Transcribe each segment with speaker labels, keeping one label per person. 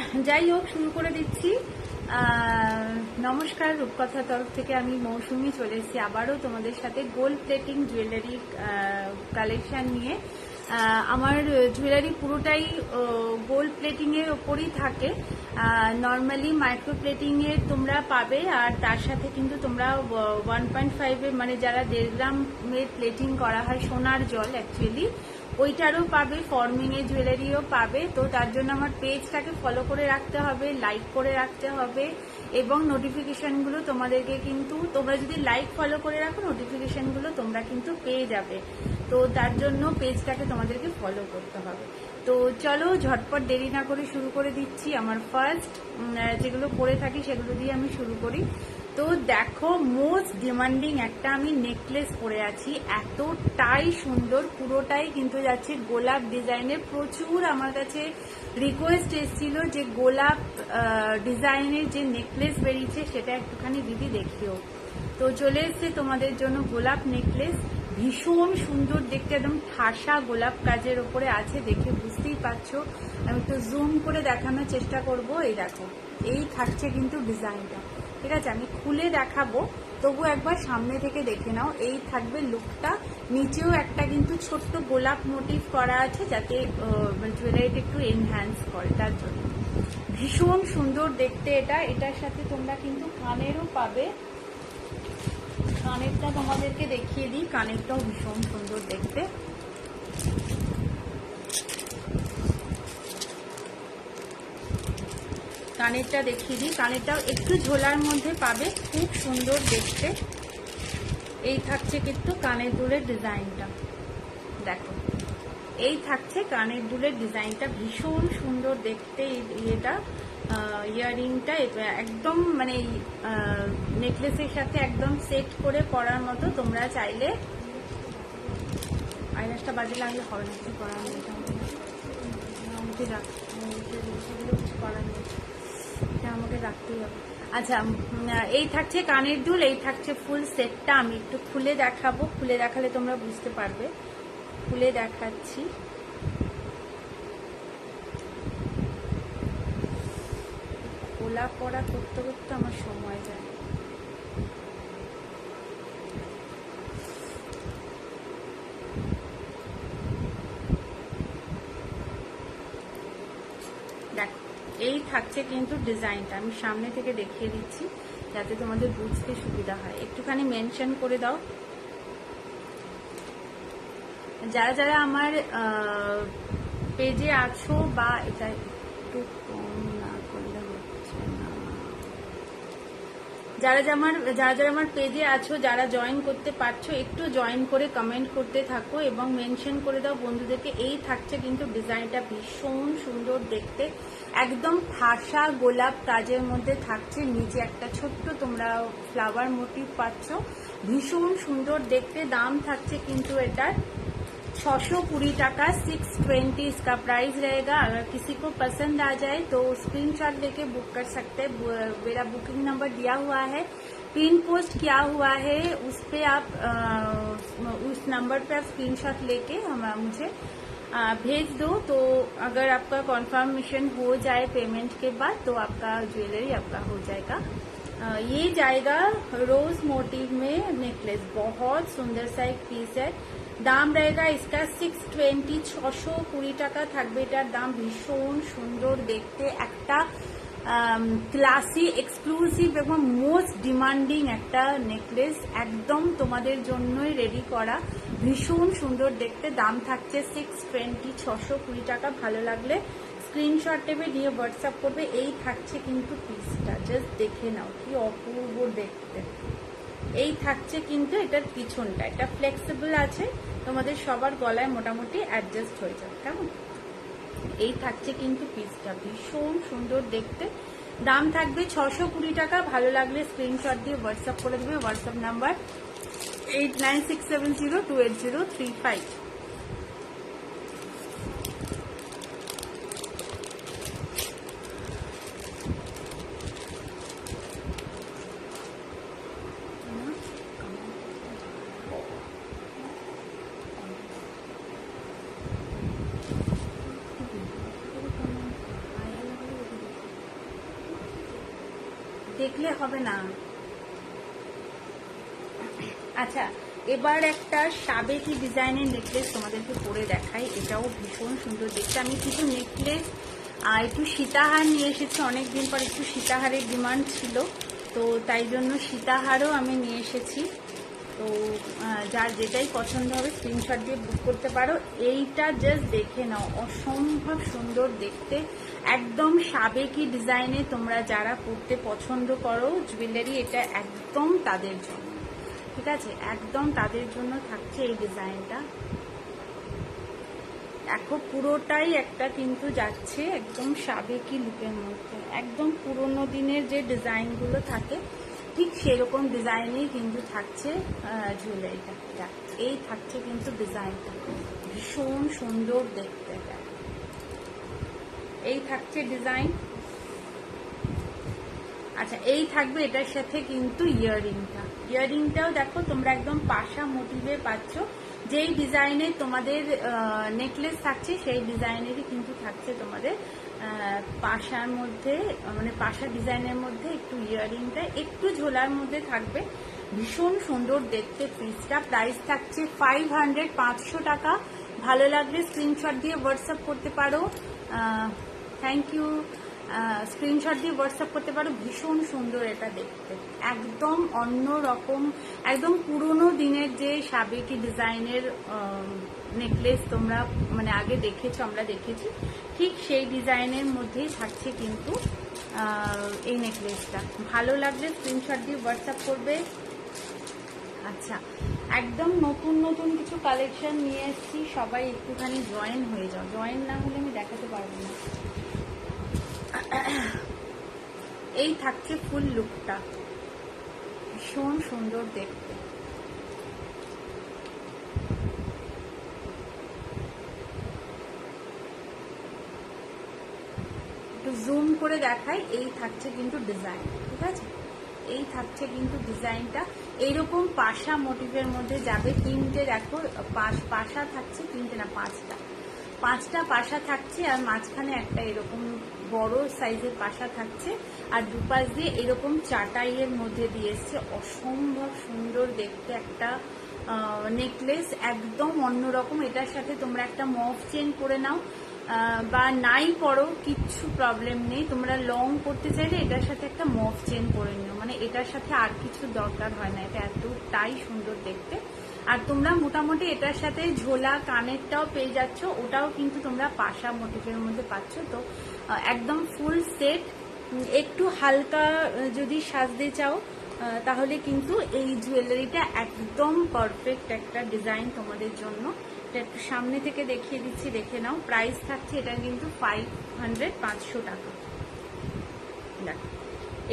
Speaker 1: যাই হোক, শুরু করে দিচ্ছি। নমস্কার, রূপকথার তরফ থেকে আমি মৌসুমি চলে এসেছি আবারও তোমাদের সাথে গোল্ড প্লেটিং জুয়েলারি কালেকশন নিয়ে। আমার জুয়েলারি পুরোটাই গোল্ড প্লেটিং এর ওপরই থাকে। নর্মালি মাইক্রো প্লেটিং এর তোমরা পাবে, আর তার সাথে কিন্তু তোমরা 1.5 মানে যারা 1.5 গ্রামের প্লেটিং করা হয় সোনার জল অ্যাকচুয়ালি ওইটারও পাবে, ফর্মিং এর জুয়েলারিও পাবে। তো তার জন্য আমার পেজটাকে ফলো করে রাখতে হবে, লাইক করে রাখতে হবে, এবং নোটিফিকেশনগুলো তোমাদেরকে কিন্তু তোমরা যদি লাইক ফলো করে রাখো নোটিফিকেশনগুলো তোমরা কিন্তু পেয়ে যাবে। তো তার জন্য পেজটাকে তোমাদেরকে ফলো করতে হবে। তো চলো ঝটপট দেরি না করে শুরু করে দিচ্ছি। আমার ফার্স্ট যেগুলো পরে থাকি সেগুলো দিয়ে আমি শুরু করি। তো দেখো, মোস্ট ডিমান্ডিং একটা আমি নেকলেস পরে আছি, এতটাই সুন্দর, পুরোটাই কিন্তু যাচ্ছে গোলাপ ডিজাইনের। প্রচুর আমার কাছে রিকোয়েস্ট এসেছিল যে গোলাপ ডিজাইনের যে নেকলেস বেরিয়েছে সেটা একটুখানি দিদি দেখিও। তো চলে এসছে তোমাদের জন্য গোলাপ নেকলেস, ভীষণ সুন্দর দেখতে, একদম ঠাসা গোলাপ কাজের ওপরে আছে, দেখে বুঝতেই পারছো। আমি একটু জুম করে দেখানোর চেষ্টা করব। এই দেখো, এই থাকছে কিন্তু ডিজাইনটা, ঠিক আছে? আমি খুলে দেখাবো, তবু একবার সামনে থেকে দেখে নাও। এই থাকবে লুকটা, নিচেও একটা কিন্তু ছোট্ট গোলাপ মোটিভ করা আছে যাতে জুয়েলারিটা একটু এনহ্যান্স করে, তার জন্য ভীষণ সুন্দর দেখতে এটা। এটার সাথে তোমরা কিন্তু কানেরও পাবে, কানেরটা তোমাদেরকে দেখিয়ে দিই, কানেরটাও ভীষণ সুন্দর দেখতে। কানেরটা দেখিয়ে দিই, কানেরটাও একটু ঝোলার মধ্যে পাবে, খুব সুন্দর দেখতে। এই থাকছে কিন্তু কানের দুলের ডিজাইনটা, দেখো এই থাকছে কানের দুলের ডিজাইনটা, ভীষণ সুন্দর দেখতে। এটা ইয়াররিংটা একদম মানে নেকলেসের সাথে একদম সেট করে পরার মতো। তোমরা চাইলে আইলাসটা বাজে লাগলে হবে না, কিছু করার নেই, আমাকে কিছু করার নেই, এটা আমাকে রাখতেই হবে। আচ্ছা, এই থাকছে কানের দুল, এই থাকছে ফুল সেটটা। আমি একটু খুলে দেখাবো, খুলে দেখালে তোমরা বুঝতে পারবে। খুলে দেখাচ্ছি, খোলা পড়া করতে করতে আমার সময় যায়। দেখ, এই থাকছে কিন্তু ডিজাইনটা, আমি সামনে থেকে দেখিয়ে দিচ্ছি যাতে তোমাদের বুঝতে সুবিধা হয়। একটুখানি মেনশন করে দাও যারা যারা আমার পেজে আছো, বা এটা একটু কম না করলে হচ্ছে না, যারা যারা আমার পেজে আছো, যারা জয়েন করতে পারছো একটু জয়েন করে কমেন্ট করতে থাকো এবং মেনশন করে দাও বন্ধুদেরকে। এই থাকছে কিন্তু ডিজাইনটা, ভীষণ সুন্দর দেখতে, একদম ঠাসা গোলাপ কাজের মধ্যে থাকছে, নিচে একটা ছোট্ট তোমরা ফ্লাওয়ার মোটিভ পাচ্ছ, ভীষণ সুন্দর দেখতে। দাম থাকছে কিন্তু এটার 620 টাকা, 620 इसका प्राइस रहेगा। अगर किसी को पसंद आ जाए तो स्क्रीनशॉट लेके बुक कर सकते हैं। मेरा बुकिंग नंबर दिया हुआ है, पिन पोस्ट किया हुआ है, उस पे आप उस नंबर पे आप स्क्रीनशॉट लेके मुझे भेज दो। तो अगर आपका कॉन्फर्मेशन हो जाए पेमेंट के बाद तो आपका ज्वेलरी आपका हो जाएगा। ये जाएगा रोज मोटिव में नेकलेस, बहुत सुंदर सा एक पीस है। দাম रहेगा इसका 620, 620 টাকা থাকবে এটার দাম। ভীষণ সুন্দর দেখতে, একটা ক্লাসি এক্সক্লুসিভ এবং মোস্ট ডিমান্ডিং একটা নেকলেস, একদম তোমাদের জন্যই রেডি করা, ভীষণ সুন্দর দেখতে। দাম থাকছে 620, 620 টাকা। ভালো লাগলে স্ক্রিনশট নেবে, নিয়ে হোয়াটসঅ্যাপ করবে। এই থাকছে কিন্তু পিসটা, জাস্ট দেখে নাও কি অপূর্ব দেখতে। এই থাকছে কিন্তু এটার পিছনটা, এটা ফ্লেক্সিবল আছে, তোমাদের সবার গলায় মোটামুটি অ্যাডজাস্ট হয়ে যাবে, কেমন? এই থাকছে কিন্তু পিসটা, ভীষণ সুন্দর দেখতে। দাম থাকবে 620 টাকা। ভালো লাগলে স্ক্রিনশট দিয়ে হোয়াটসঅ্যাপ করে দেবে। WhatsApp number 8967028035। দেখলে হবে না। আচ্ছা, এবার একটা সাবেকি ডিজাইনের নেকলেস তোমাদেরকে পরে দেখাই। এটাও ভীষণ সুন্দর দেখতে। আমি কিছু নেকলেস একটু সীতাহার নিয়ে এসেছি, অনেকদিন পর একটু সীতাহারের ডিমান্ড ছিল, তো তাই জন্য সীতাহারও আমি নিয়ে এসেছি। তো যার যেটাই পছন্দ হবে স্ক্রিনশট দিয়ে বুক করতে পারো। এইটা জাস্ট দেখে নাও, অসম্ভব সুন্দর দেখতে, একদম সাবেকি ডিজাইনে। তোমরা যারা পরতে পছন্দ করো জুয়েলারি, এটা একদম তাদের জন্য, ঠিক আছে, একদম তাদের জন্য থাকছে এই ডিজাইনটা। দেখো পুরোটাই একটা কিন্তু যাচ্ছে একদম সাবেকি লুকের মধ্যে, একদম পুরোনো দিনের যে ডিজাইনগুলো থাকে ঠিক সেরকম ডিজাইনেই কিন্তু থাকছে জুয়েলারিটা। এই থাকছে কিন্তু ডিজাইনটা, ভীষণ সুন্দর দেখতে। এই থাকছে ডিজাইন। আচ্ছা, এই থাকবে এটার সাথে কিন্তু ইয়াররিংটাও দেখো তোমরা একদম পাশা মোটিভে পাচ্ছ। যেই ডিজাইনে তোমাদের নেকলেস থাকছে সেই ডিজাইনেরই কিন্তু থাকছে তোমাদের পাশার মধ্যে, মানে পাশা ডিজাইনের মধ্যে একটু ইয়াররিংটা একটু ঝোলার মধ্যে থাকবে। ভীষণ সুন্দর দেখতে পিসটা। প্রাইস থাকছে 500, 500 টাকা। ভালো লাগলে স্ক্রিনশট দিয়ে হোয়াটসঅ্যাপ করতে পারো। Thank you. স্ক্রিনশট দিয়ে হোয়াটসঅ্যাপ করতে পারো। ভীষণ সুন্দর এটা দেখতে, একদম অন্য রকম, একদম পুরোনো দিনের যে সাবেকি ডিজাইনের নেকলেস তোমরা মানে আগে দেখেছো, আমরা দেখেছি, ঠিক সেই ডিজাইনের মধ্যেই থাকছে কিন্তু এই নেকলেসটা। ভালো লাগলে স্ক্রিনশট দিয়ে হোয়াটসঅ্যাপ করবে। আচ্ছা, একদম নতুন নতুন কিছু কালেকশন নিয়ে এসেছি, সবাই একটুখানি জয়েন হয়ে যাও। জয়েন না হলে আমি দেখাতে পারবো না। এই থাকছে ফুল লুকটা, ভীষণ সুন্দর দেখতে। একটু জুম করে দেখাই। এই থাকছে কিন্তু ডিজাইন, ঠিক আছে, এই থাকছে কিন্তু ডিজাইনটা। এইরকম পাশা মোটিভের মধ্যে যাবে। তিনটে দেখো পাশা থাকছে, তিনটে না পাঁচটা পাশা থাকছে, আর মাঝখানে একটা এরকম বড় সাইজের পাশা থাকছে, আর দুপাশ দিয়ে এরকম চাটাইয়ের মধ্যে দিয়ে এসছে। অসম্ভব সুন্দর দেখতে একটা নেকলেস, একদম অন্যরকম। এটার সাথে তোমরা একটা মফ চেন করে নাও বা নাই করো, কিচ্ছু প্রবলেম নেই। তোমরা লং করতে চাইলে এটার সাথে একটা মফ চেন করে নিও, মানে এটার সাথে আর কিছু দরকার হয় না। এটা এতটাই সুন্দর দেখতে। আর তোমরা মোটামুটি এটার সাথে ঝোলা কানেরটাও পেয়ে যাচ্ছ, ওটাও কিন্তু তোমরা পাশা মোটিভের মধ্যে পাচ্ছ। তো একদম ফুল সেট। একটু হালকা যদি সাজতে চাও তাহলে কিন্তু এই জুয়েলারিটা একদম পারফেক্ট একটা ডিজাইন তোমাদের জন্য। এটা একটু সামনে থেকে দেখিয়ে দিচ্ছি, দেখে নাও। প্রাইস থাকছে এটা কিন্তু 500, 500 টাকা।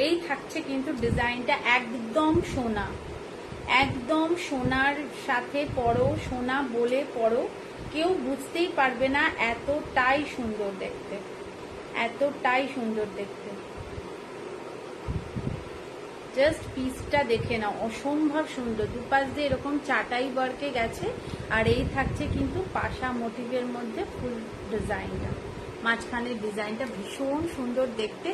Speaker 1: এই থাকছে কিন্তু ডিজাইনটা, একদম সোনা, একদম সোনার সাথে পরো, সোনা বলে পরো, কেউ বুঝতেই পারবে না। এতটাই সুন্দর দেখতে, এতটাই সুন্দর দেখতে। জাস্ট পিসটা দেখে নাও, অসম্ভব সুন্দর। দুপাশ দিয়ে এরকম চাটাই ওয়ার্কে গেছে, আর এই থাকছে কিন্তু পাশা মোটিভের মধ্যে ফুল ডিজাইনটা, মাঝখানের ডিজাইনটা ভীষণ সুন্দর দেখতে।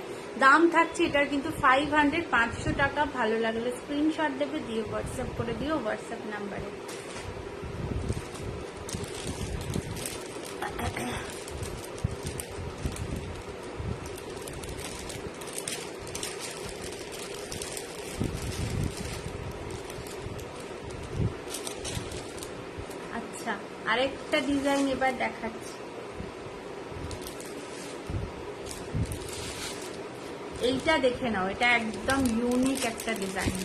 Speaker 1: দাম থাকছে এটার কিন্তু 500, 500 টাকা। ভালো লাগলে স্ক্রিনশট দেবে, দিয়ে হোয়াটসঅ্যাপ করে দিও হোয়াটসঅ্যাপ নাম্বারে। আচ্ছা, আরেকটা ডিজাইন এবার দেখাচ্ছি। এইটা দেখে নাও, এটা একদম ইউনিক একটা ডিজাইন,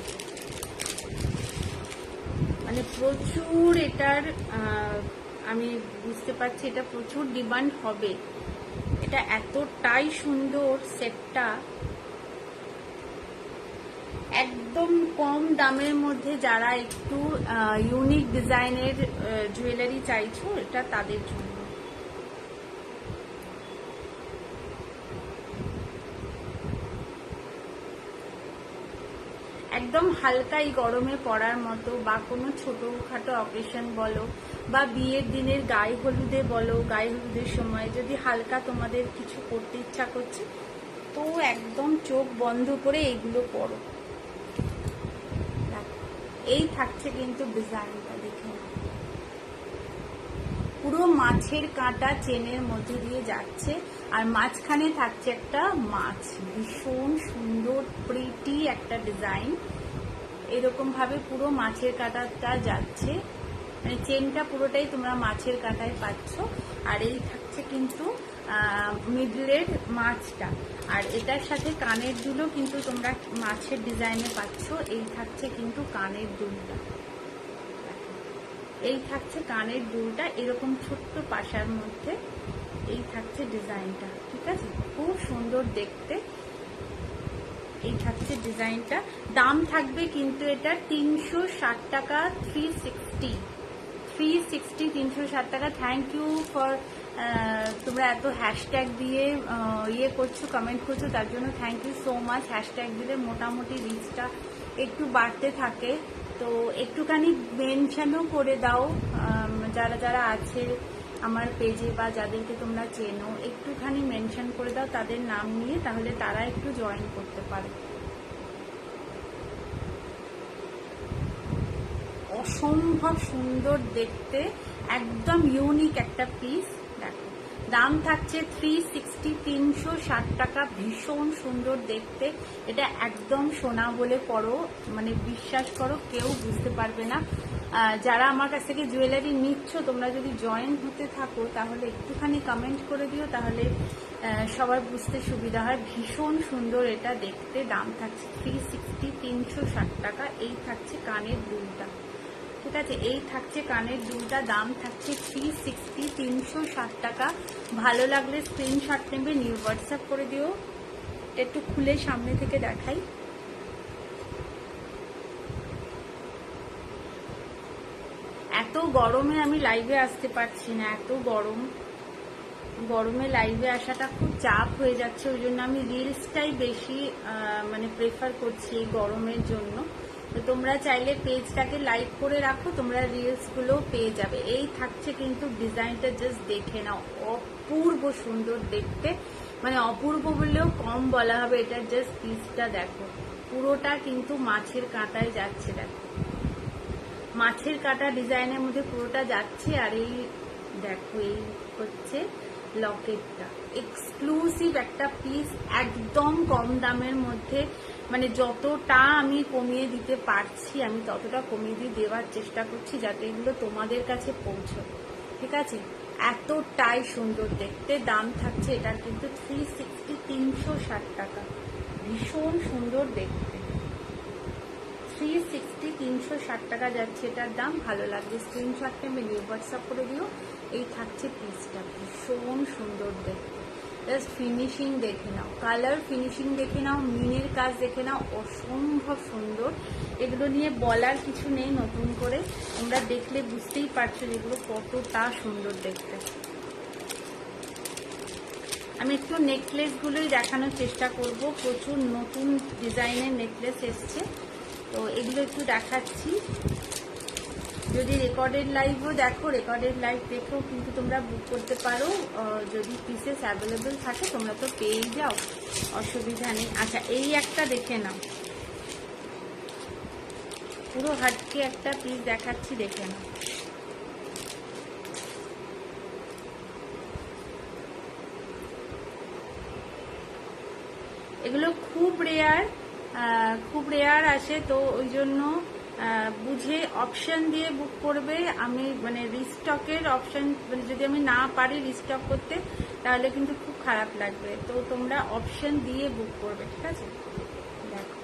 Speaker 1: মানে প্রচুর এটার আমি বুঝতে পারছি এটা প্রচুর ডিমান্ড হবে। এটা এতটাই সুন্দর সেটটা, একদম কম দামের মধ্যে যারা একটু ইউনিক ডিজাইনের জুয়েলারি চাইছো, এটা তাদের জন্য। একদম হালকা এই গরমে পরার মতো, বা কোনো ছোটখাটো অকেশন বলো, বা বিয়ের দিনের গায়ে হলুদে বলো, গায়ে হলুদের সময় যদি হালকা তোমাদের কিছু করতে ইচ্ছা করছে, একদম চোখ বন্ধ করে এইগুলো পরো। এই থাকছে কিন্তু ডিজাইনটা, দেখে পুরো মাছের কাঁটা চেনের মধ্যে দিয়ে যাচ্ছে, আর মাঝখানে থাকছে একটা মাছ, ভীষণ সুন্দর প্রিটি একটা ডিজাইন। এরকম ভাবে পুরো মাছের কাঁটাটা যাচ্ছে, মানে চেনটা পুরোটাই তোমরা মাছের কাঁটায় পাচ্ছ। আর এই থাকছে কিন্তু মিডলের মাছটা, আর এটার সাথে কানের দুলও কিন্তু তোমরা মাছের ডিজাইনে পাচ্ছ। এই থাকছে কিন্তু কানের দুলটা, এই থাকছে কানের দুলটা এরকম ছোট্ট পাশার মধ্যে। এই থাকছে ডিজাইনটা, ঠিক আছে, খুব সুন্দর দেখতে। এই থাকছে ডিজাইনটা, দাম থাকবে কিন্তু এটা 360 টাকা, 360 360 টাকা। থ্যাংক ইউ ফর, তোমরা এত হ্যাশট্যাগ দিয়ে ইয়ে করছো, কমেন্ট করছো, তার জন্য thank you so much. Hashtag দিলে মোটামুটি রিচটা একটু বাড়তে থাকে, তো একটুখানি মেনশনও করে দাও যারা যারা আছে আমার পেজে বা যাদেরকে তোমরা চেনো, একটুখানি মেনশন করে দাও তাদের নাম নিয়ে, তাহলে তারা একটু জয়েন করতে পারে। অসম্ভব সুন্দর দেখতে, একদম ইউনিক একটা পিস। দেখো দাম থাকছে 360 টাকা, ভীষণ সুন্দর দেখতে। এটা একদম সোনা বলে পড়ো, মানে বিশ্বাস করো কেউ বুঝতে পারবে না। যারা আমার কাছ থেকে জুয়েলারি নিচ্ছ, তোমরা যদি জয়েন হতে থাকো তাহলে একটুখানি কমেন্ট করে দিও, তাহলে সবার বুঝতে সুবিধা হয়। ভীষণ সুন্দর এটা দেখতে, দাম থাকছে 360 টাকা। এই থাকছে কানের দুলটা, ঠিক আছে, এই থাকছে কানের দুলটা, দাম থাকছে 360 টাকা। ভালো লাগলে স্ক্রিনশট নেবে, নিউ হোয়াটসঅ্যাপ করে দিও। একটু খুলে সামনে থেকে দেখাই। এত গরমে আমি লাইভে আসতে পারছি না, এত গরমে লাইভে আসাটা খুব চাপ হয়ে যাচ্ছে, ওই জন্য আমি রিলসটাই বেশি মানে প্রেফার করছি এই গরমের জন্য। তো তোমরা চাইলে পেজটাকে লাইক করে রাখো, তোমরা রিলসগুলো পেয়ে যাবে। এই থাকছে কিন্তু ডিজাইনটা, জাস্ট দেখে নাও, অপূর্ব সুন্দর দেখতে, মানে অপূর্ব বললেও কম বলা হবে। এটা জাস্ট পিসটা দেখো, পুরোটা কিন্তু মাছের কাঁটায় যাচ্ছে, দেখো মাছের কাঁটা ডিজাইনের মধ্যে পুরোটা যাচ্ছে। আর এই দেখো এই হচ্ছে লকেটটা, এক্সক্লুসিভ একটা পিস, একদম কম দামের মধ্যে। মানে যতটা আমি কমিয়ে দিতে পারছি আমি ততটা কমিয়ে দিয়ে দেওয়ার চেষ্টা করছি, যাতে এগুলো তোমাদের কাছে পৌঁছয়, ঠিক আছে। এতটাই সুন্দর দেখতে, দাম থাকছে এটার কিন্তু 360 টাকা, ভীষণ সুন্দর দেখতে। 360 টাকা যাচ্ছে এটার দাম। ভালো লাগবে স্ক্রিনশটটা মিলিয়ে হোয়াটসঅ্যাপ করে দিও। এই থাকছে পিসটা, ভীষণ সুন্দর দেখতে। জাস্ট ফিনিশিং দেখে নাও, কালার ফিনিশিং দেখে নাও, মিনের কাজ দেখে নাও, অসম্ভব সুন্দর। এগুলো নিয়ে বলার কিছু নেই নতুন করে, তোমরা দেখলে বুঝতেই পারছো যেগুলো কতটা সুন্দর দেখতে। আমি একটু নেকলেসগুলোই দেখানোর চেষ্টা করব, প্রচুর নতুন ডিজাইনের নেকলেস এসছে, তো এগুলো একটু দেখাচ্ছি। যদি রেকর্ডেড লাইভও দেখো, রেকর্ডেড লাইভ দেখেও কিন্তু তোমরা বুক করতে পারো, যদি পিসেস অ্যাভেলেবেল থাকে তোমরা তো পেয়েই যাও, অসুবিধা নেই। আচ্ছা এই একটা দেখে নাও, পুরো হাটকে একটা পিস দেখাচ্ছি, দেখে নাও। এগুলো খুব রেয়ার আসে, তো ওই জন্য বুঝে অপশন দিয়ে বুক করবে। আমি মানে রিস্টকের অপশন, মানে যদি আমি না পারি রিস্টক করতে তাহলে কিন্তু খুব খারাপ লাগবে, তো তোমরা অপশন দিয়ে বুক করবে, ঠিক আছে। দেখো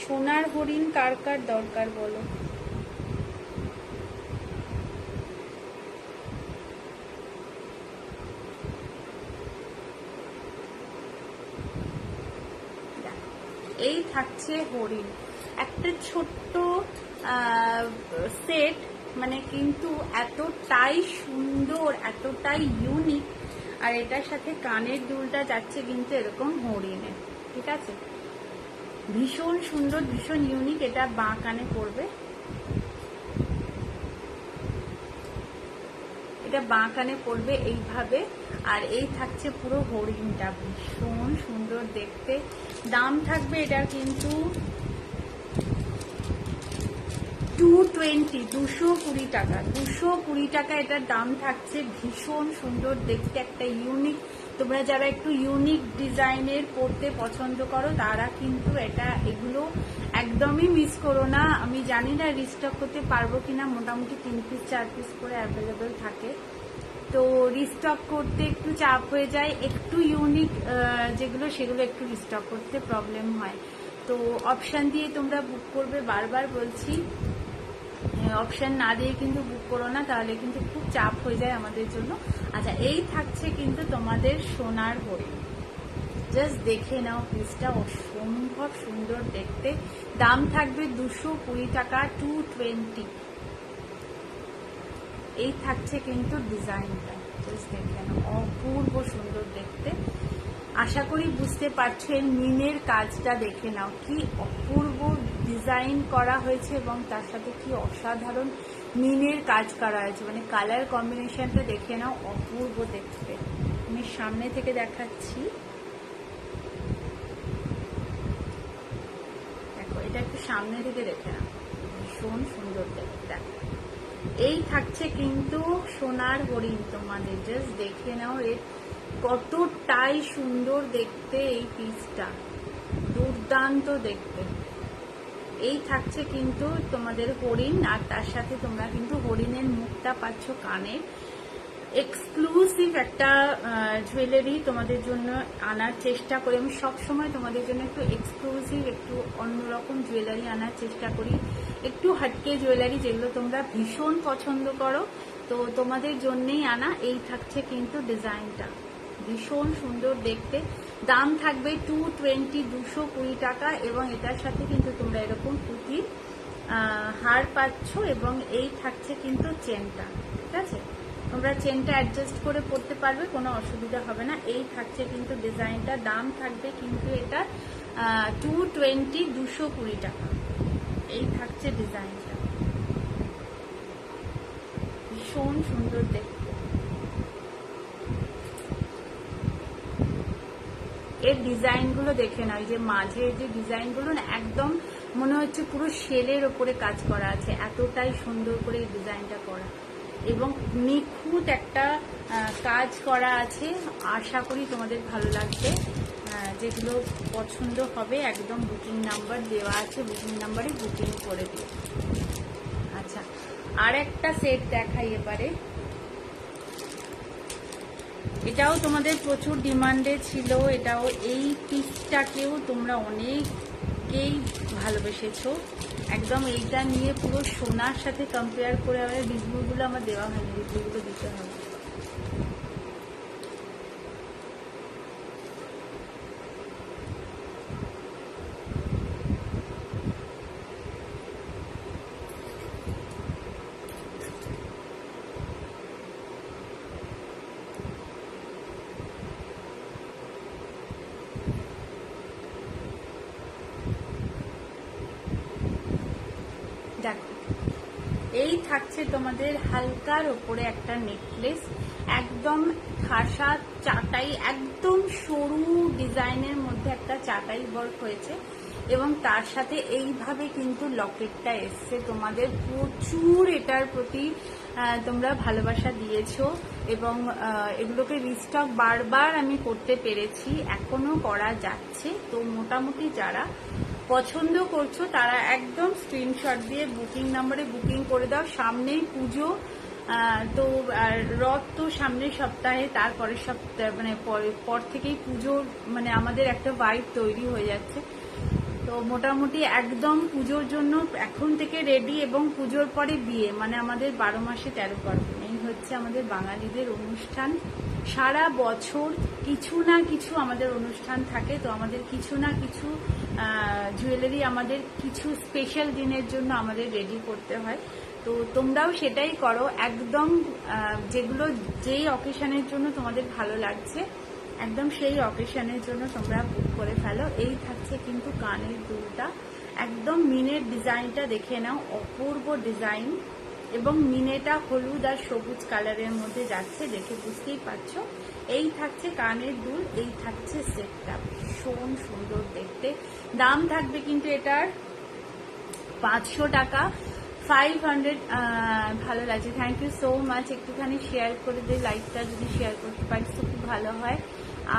Speaker 1: সোনার হরিণ কার কার দরকার বলো। এই থাকছে হরিণ, একটা ছোট্ট সেট, মানে কিন্তু এতটাই সুন্দর, এতটাই ইউনিক। আর এটার সাথে কানের দুলটা যাচ্ছে কিন্তু এরকম হরিণের, ঠিক আছে, ভীষণ সুন্দর, ভীষণ ইউনিক। এটা বাঁ কানে পড়বে, এটা বাঁ কানে পড়বে এইভাবে। আর এই থাকছে পুরো হরিণটা, ভীষণ সুন্দর দেখতে। দাম থাকবে এটা কিন্তু 220, 220 টাকা, 220 টাকা এটার দাম থাকছে। ভীষণ সুন্দর দেখতে, একটা ইউনিক, তোমরা যারা একটু ইউনিক ডিজাইনের পরতে পছন্দ করো তারা কিন্তু এগুলো একদমই মিস করো না। আমি জানি না রিস্টক করতে পারবো কিনা, মোটামুটি 3 পিস 4 পিস করে অ্যাভেলেবেল থাকে, তো রিস্টক করতে একটু চাপ হয়ে যায়। একটু ইউনিক যেগুলো সেগুলো একটু রিস্টক করতে প্রবলেম হয়। তো অপশান দিয়ে তোমরা বুক করবে, বারবার বলছি অপশান না দিয়ে কিন্তু বুক করো না, তাহলে কিন্তু খুব চাপ হয়ে যায় আমাদের জন্য। আচ্ছা, এই থাকছে কিন্তু তোমাদের সোনার হরিণ, জাস্ট দেখে নাও পিসটা, অসম্ভব সুন্দর দেখতে। দাম থাকবে 220 টাকা, 220। এই থাকছে কিন্তু ডিজাইনটা, জাস্ট দেখে নাও, অপূর্ব সুন্দর দেখতে। আশা করি বুঝতে পারছো, এর মিনের কাজটা দেখে নাও, কি অপূর্ব ডিজাইন করা হয়েছে এবং তার সাথে কি অসাধারণ মিনের কাজ করা হয়েছে, মানে কালার কম্বিনেশনটা দেখে নাও, অপূর্ব দেখতে। আমি সামনে থেকে দেখাচ্ছি, দেখো এটা একটু সামনে থেকে দেখে নাও, ভীষণ সুন্দর দেখতে। এই থাকছে কিন্তু সোনার হরিণ, তোমাদের জাস্ট দেখে নাও এর কতটাই সুন্দর দেখতে, এই পিসটা দুর্দান্ত দেখতে। এই থাকছে কিন্তু তোমাদের হরিণ, আর তার সাথে তোমরা কিন্তু হরিণের মুখটা পাচ্ছ কানের। এক্সক্লুসিভ একটা জুয়েলারি তোমাদের জন্য আনার চেষ্টা করি আমি, সবসময় তোমাদের জন্য একটু এক্সক্লুসিভ, একটু অন্যরকম জুয়েলারি আনার চেষ্টা করি, একটু হাটকে জুয়েলারি যেগুলো তোমরা ভীষণ পছন্দ করো, তো তোমাদের জন্যই আনা। এই থাকছে কিন্তু ডিজাইনটা, ভীষণ সুন্দর দেখতে। দাম থাকবে 220, 220 টাকা, এবং এটার সাথে কিন্তু তোমরা এরকম পুঁতির হার পাচ্ছ, এবং এই থাকছে কিন্তু চেনটা, ঠিক আছে, তোমরা চেনটা অ্যাডজাস্ট করে পড়তে পারবে, কোনো অসুবিধা হবে না। এই থাকছে কিন্তু ডিজাইনটা, দাম থাকবে কিন্তু এটা 220, 220 টাকা। এই থাকছে ডিজাইনটা, ভীষণ সুন্দর দেখতে। এর ডিজাইনগুলো দেখে নাও, এই যে মাঝের যে ডিজাইনগুলো না, একদম মনে হচ্ছে পুরো শেলের ওপরে কাজ করা আছে, এতটাই সুন্দর করে এই ডিজাইনটা করা, এবং নিখুঁত একটা কাজ করা আছে। আশা করি তোমাদের ভালো লাগবে, যেগুলো পছন্দ হবে একদম বুকিং নাম্বার দেওয়া আছে, বুকিং নাম্বারে বুকিং করে দিও। আচ্ছা, আর একটা সেট দেখাই এবারে, এটাও তোমাদের প্রচুর ডিমান্ডে ছিল, এটাও, এই পিসটাকেও তোমরা অনেকেই ভালোবেসেছো একদম। এইটা নিয়ে পুরো সোনার সাথে কম্পেয়ার করে, আমাদের রিভিউগুলো আমার দেওয়া হয়নি, রিভিউগুলো দিতে হবে। দেখো, এই থাকছে তোমাদের হালকার ওপরে একটা নেকলেস, একদম খাসা চাটাই, একদম সরু ডিজাইনের মধ্যে একটা চাটাই ওয়ার্ক হয়েছে, এবং তার সাথে এইভাবে কিন্তু লকেটটা এসছে। তোমাদের প্রচুর এটার প্রতি তোমরা ভালোবাসা দিয়েছো, এবং এগুলোকে রিস্টক বারবার আমি করতে পেরেছি, এখনো করা যাচ্ছে। তো মোটামুটি যারা পছন্দ করছো তারা একদম স্ক্রিনশট দিয়ে বুকিং নাম্বারে বুকিং করে দাও। সামনেই পুজো, তো রথ তো সামনের সপ্তাহে, তারপরের সপ্তাহে মানে পর থেকেই পুজোর মানে আমাদের একটা ভাইব তৈরি হয়ে যাচ্ছে। তো মোটামুটি একদম পুজোর জন্য এখন থেকে রেডি, এবং পুজোর পরে বিয়ে, মানে আমাদের 12 মাসে 13 পার্বণ, এই হচ্ছে আমাদের বাঙালিদের অনুষ্ঠান। সারা বছর কিছু না কিছু আমাদের অনুষ্ঠান থাকে, তো আমাদের কিছু না কিছু জুয়েলারি আমাদের কিছু স্পেশাল দিনের জন্য আমাদের রেডি করতে হয়। তো তোমরাও সেটাই করো, একদম যেগুলো যেই অকেশনের জন্য তোমাদের ভালো লাগছে একদম সেই অকেশনের জন্য তোমরা বুক করে ফেলো। এই থাকছে কিন্তু কানের দুলটা, একদম মিনের ডিজাইনটা দেখে নাও, অপূর্ব ডিজাইন। এবং মিনেটা হলুদ আর সবুজ কালারের মধ্যে যাচ্ছে, দেখে বুঝতেই পারছো। এই থাকছে কানের দুল, এই থাকছে সেটটা, ভীষণ সুন্দর দেখতে। দাম থাকবে কিন্তু এটার 500 টাকা, 500। ভালো লাগছে, থ্যাংক ইউ সো মাচ। একটুখানি শেয়ার করে দে, লাইভটা যদি শেয়ার করতে পারিস তো খুব ভালো হয়।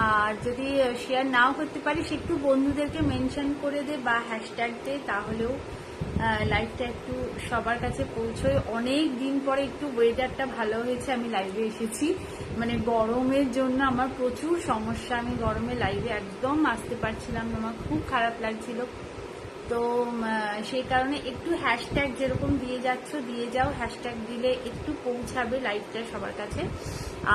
Speaker 1: আর যদি শেয়ার নাও করতে পারিস একটু বন্ধুদেরকে মেনশন করে দে বা হ্যাশট্যাগ দে, তাহলেও লাইভটা একটু সবার কাছে পৌঁছয়। অনেক দিন পরে একটু ওয়েদারটা ভালো হয়েছে, আমি লাইভে এসেছি। মানে গরমের জন্য আমার প্রচুর সমস্যা, আমি গরমে লাইভে একদম আসতে পারছিলাম না, আমার খুব খারাপ লাগছিল। তো সেই কারণে একটু হ্যাশট্যাগ যেরকম দিয়ে যাচ্ছ দিয়ে যাও, হ্যাশট্যাগ দিলে একটু পৌঁছাবে লাইভটা সবার কাছে।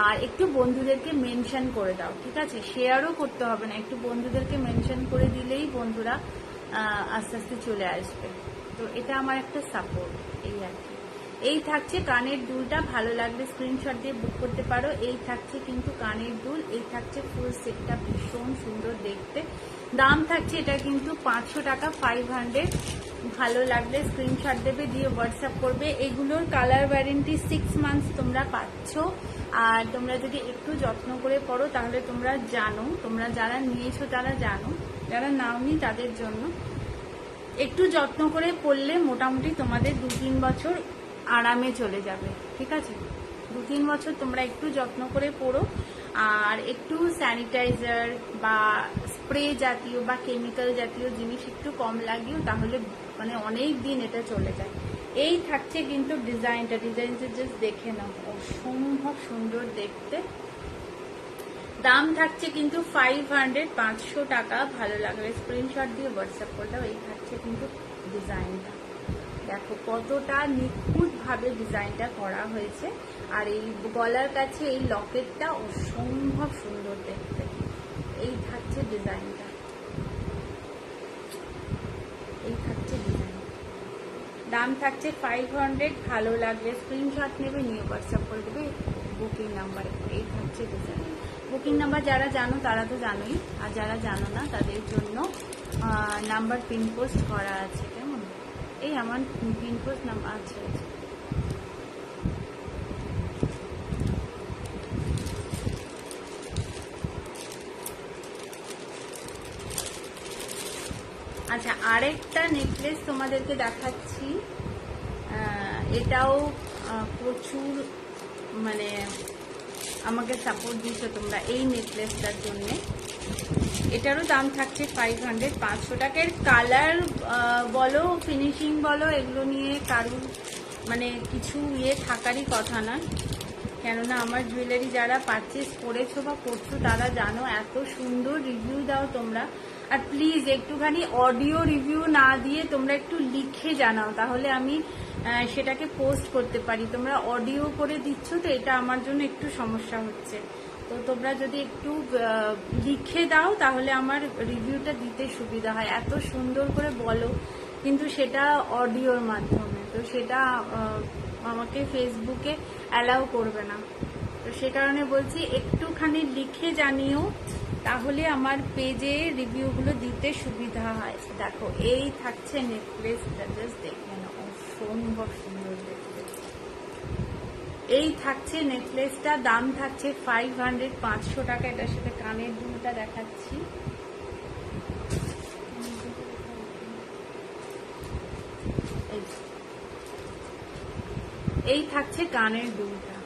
Speaker 1: আর একটু বন্ধুদেরকে মেনশন করে দাও, ঠিক আছে? শেয়ারও করতে হবে না, একটু বন্ধুদেরকে মেনশন করে দিলেই বন্ধুরা আস্তে আস্তে চলে আসবে। তো এটা আমার একটা সাপোর্ট, এই আর কি। এই থাকছে কানের দুলটা, ভালো লাগলে স্ক্রিনশট দিয়ে বুক করতে পারো। এই থাকছে কিন্তু কানের দুল, এই থাকছে ফুল সেটটা, ভীষণ সুন্দর দেখতে। দাম থাকছে এটা কিন্তু 500 টাকা, 500। ভালো লাগলে স্ক্রিনশট দেবে, দিয়ে হোয়াটসঅ্যাপ করবে। এগুলোর কালার ওয়ারেন্টি 6 মান্থস তোমরা পাচ্ছ। আর তোমরা যদি একটু যত্ন করে পড়ো তাহলে তোমরা জানো, তোমরা যারা নিয়েছো তারা জানো, যারা নাওনি তাদের জন্য একটু যত্ন করে পড়লে মোটামুটি তোমাদের 2-3 বছর আরামে চলে যাবে, ঠিক আছে? 2-3 বছর তোমরা একটু যত্ন করে পড়ো, আর একটু স্যানিটাইজার বা স্প্রে জাতীয় বা কেমিক্যাল জাতীয় জিনিস একটু কম লাগিও, তাহলে মানে অনেক দিন এটা চলে যায়। এই থাকছে কিন্তু ডিজাইনটা জাস্ট দেখে নাও, অসম্ভব সুন্দর দেখতে। দাম থাকছে কিন্তু 500 টাকা। ভালো লাগলে স্ক্রিনশট দিয়ে হোয়াটসঅ্যাপ করে দাও। এই থাকছে কিন্তু ডিজাইনটা, দেখো কতটা নিখুঁত ভাবে ডিজাইনটা করা হয়েছে। আর এই গলার কাছে এই লকেটটা অসম্ভব সুন্দর দেখতে। এই থাকছে ডিজাইনটা, এই থাকছে ডিজাইন। দাম থাকছে 500। ভালো লাগলে স্ক্রিনশট নেবে, নিয়ে হোয়াটসঅ্যাপ করে দেবে বুকিং নাম্বারে। এই থাকছে ডিজাইন। বুকিং নাম্বার যারা জানো তারা তো জানোই, আর যারা জানো না তাদের জন্য নাম্বার পিন পোস্ট করা আছে, কেমন? এই আমার পিন পোস্ট নাম্বার আছে। আচ্ছা, আরেকটা নেকলেস তোমাদেরকে দেখাচ্ছি। এটাও প্রচুর মানে আমাকে সাপোর্ট দিচ্ছ তোমরা এই নেকলেসটার জন্য। এটারও দাম থাকছে 500, 500 টাকার। কালার বলো, ফিনিশিং বলো, এগুলো নিয়ে কারুর মানে কিছু থাকারই কথা না, কেননা আমার জুয়েলারি যারা পারচেস করেছো বা করছো তারা জানো এত সুন্দর রিভিউ দাও তোমরা। আর প্লিজ একটুখানি অডিও রিভিউ না দিয়ে তোমরা একটু লিখে জানাও, তাহলে আমি সেটাকে পোস্ট করতে পারি। তোমরা অডিও করে দিচ্ছ তো এটা আমার জন্য একটু সমস্যা হচ্ছে। তো তোমরা যদি একটু লিখে দাও তাহলে আমার রিভিউটা দিতে সুবিধা হয়। এত সুন্দর করে বলো কিন্তু সেটা অডিওর মাধ্যমে, তো সেটা আমাকে ফেসবুকে অ্যালাউ করবে না। তো সে কারণে বলছি একটুখানি লিখে জানিও, তাহলে আমার পেজে রিভিউগুলো দিতে সুবিধা হয়। দেখো এই থাকছে নেকলেসটা, জাস্ট দেখে নাও, অসম্ভব সুন্দর দেখতে। এই থাকছে নেকলেসটা, দাম থাকছে 500, 500 টাকা। এটার সাথে কানের দুলটা দেখাচ্ছি। এই থাকছে কানের দুলটা,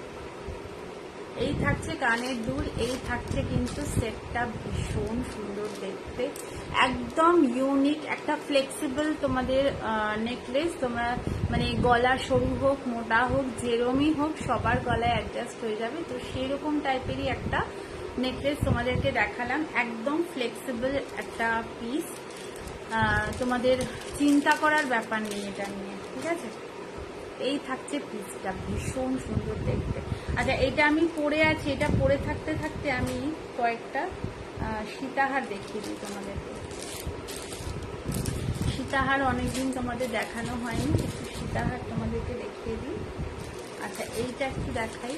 Speaker 1: এই থাকছে কানের দুল, এই থাকছে কিন্তু সেটটা, ভীষণ সুন্দর দেখতে, একদম ইউনিক একটা ফ্লেক্সিবল তোমাদের নেকলেস। তোমরা মানে গলা সরু হোক মোটা হোক যেরমই হোক সবার গলায় অ্যাডজাস্ট হয়ে যাবে। তো সেরকম টাইপেরই একটা নেকলেস তোমাদেরকে দেখালাম, একদম ফ্লেক্সিবল একটা পিস। তোমাদের চিন্তা করার ব্যাপার নেই এটা নিয়ে, ঠিক আছে? এই থাকছে পিসটা, ভীষণ সুন্দর দেখতে। আচ্ছা, এটা আমি পরে আছি, এটা পরে থাকতে থাকতে আমি কয়েকটা সীতাহার দেখিয়ে দিই তোমাদেরকে। সীতাহার অনেকদিন তোমাদের দেখানো হয়নি, একটু সীতাহার তোমাদেরকে দেখিয়ে দিই। আচ্ছা, এইটা একটু দেখাই।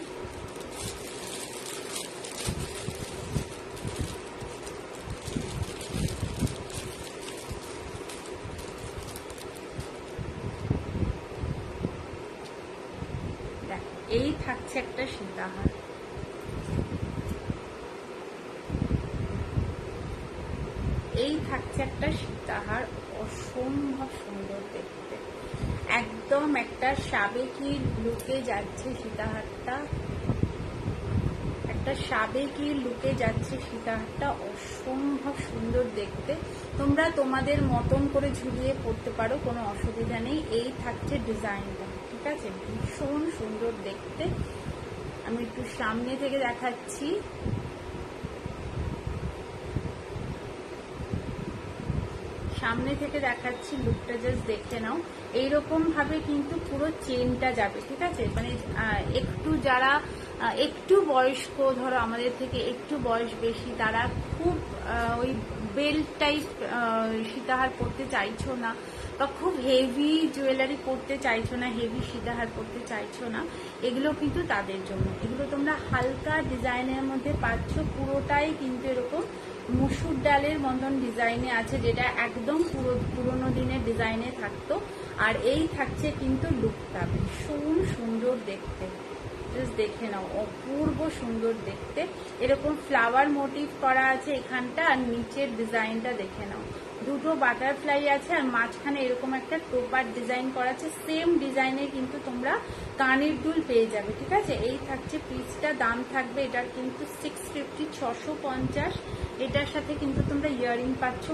Speaker 1: সীতাহার। এই থাকছে একটা সীতাহার, অসম্ভব সুন্দর দেখতে, একদম একটা সাবেকি লুকে যাচ্ছে সীতাহারটা, একটা সাবেকি লুকে যাচ্ছে সীতাহারটা, অসম্ভব সুন্দর দেখতে। তোমরা তোমাদের মতন করে ঝুলিয়ে পড়তে পারো, কোনো অসুবিধা নেই। এই থাকছে ডিজাইনটা, ঠিক আছে, ভীষণ সুন্দর দেখতে। আমি একটু সামনে থেকে দেখাচ্ছি। সামনে থেকে দেখাচ্ছি, লুকটা জাস্ট দেখে নাও। এইরকম ভাবে কিন্তু পুরো চেনটা যাবে, ঠিক আছে। মানে একটু যারা একটু বয়স্ক, ধরো আমাদের থেকে একটু বয়স বেশি, তারা খুব ওই বেল্ট টাইপ সীতাহার পরতে চাইছো না, বা খুব হেভি জুয়েলারি পরতে চাইছো না, হেভি সীতাহার পরতে চাইছো না, এগুলো কিন্তু তাদের জন্য। এগুলো তোমরা হালকা ডিজাইনের মধ্যে পাচ্ছ, পুরোটাই কিন্তু এরকম মুসুর ডালের মতন ডিজাইনে আছে, যেটা একদম পুরোনো দিনের ডিজাইনে থাকতো। আর এই থাকছে কিন্তু লুকটা ভীষণ সুন্দর দেখতে, জাস্ট দেখে নাও, অপূর্ব সুন্দর দেখতে। এরকম ফ্লাওয়ার মোটিভ করা আছে এখানটা, আর নিচের ডিজাইনটা দেখে নাও, দুটো বাটারফ্লাই আছে, আর মাঝখানে এরকম একটা টোপার ডিজাইন করা আছে। সেম ডিজাইনে কিন্তু তোমরা কানের দুল পেয়ে যাবে, ঠিক আছে। এই থাকছে পিসটা, দাম থাকবে এটার কিন্তু 650, 650। এটার সাথে কিন্তু তোমরা ইয়াররিং পাচ্ছ।